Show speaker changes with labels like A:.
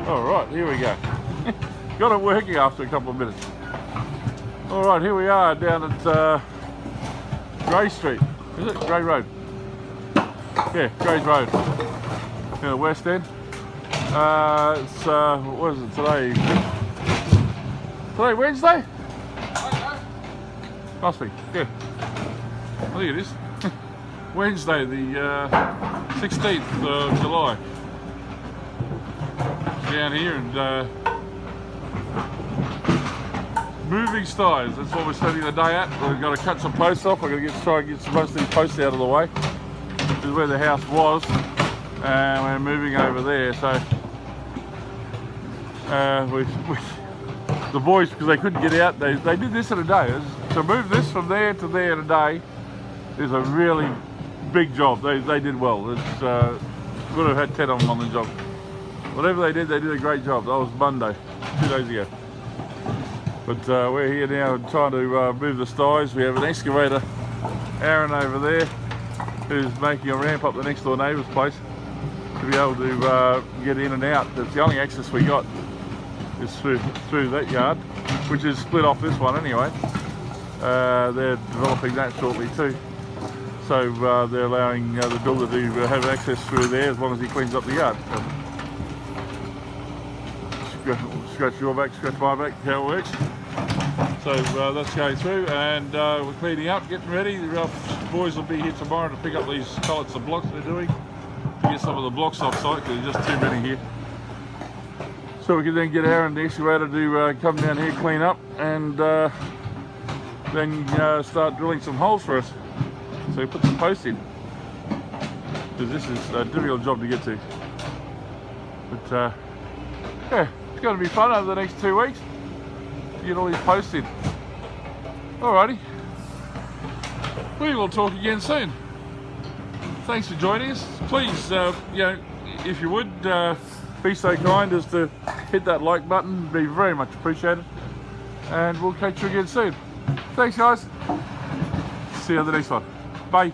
A: Alright, here we go. Got it working after a couple of minutes. Alright, here we are down at Grey Street. Is it? Grey Road. Yeah, Grey's Road. In the West End. It's, what is it today? Today, Wednesday? Must be, yeah. I think it is. Wednesday, the 16th of July. Down here and moving stys. That's what we're spending the day at. We've got to cut some posts off. We're going to try and get most of these posts out of the way. This is where the house was. And we're moving over there. So the boys, because they couldn't get out, they did this in a day. To move this from there to there in a day is a really big job. They did well. It's would have had 10 of them on the job. Whatever they did a great job. That was Monday, 2 days ago. But we're here now trying to move the stys. We have an excavator, Aaron over there, who's making a ramp up the next door neighbour's place to be able to get in and out. That's the only access we got is through that yard, which is split off this one anyway. They're developing that shortly too. So they're allowing the builder to have access through there as long as he cleans up the yard. So, scratch your back, scratch my back, how it works. So that's going through, and we're cleaning up, getting ready. The boys will be here tomorrow to pick up these pallets of blocks they're doing, to get some of the blocks off site because there's just too many here. So we can then get Aaron, the excavator, to come down here, clean up, and then start drilling some holes for us. So we put some posts in, because this is a difficult job to get to. But yeah, it's going to be fun over the next 2 weeks to get all these posts in. Alrighty, we will talk again soon. Thanks for joining us. Please, you know, if you would be so kind as to hit that like button, it'd be very much appreciated. And we'll catch you again soon. Thanks, guys. See you on the next one. Bye.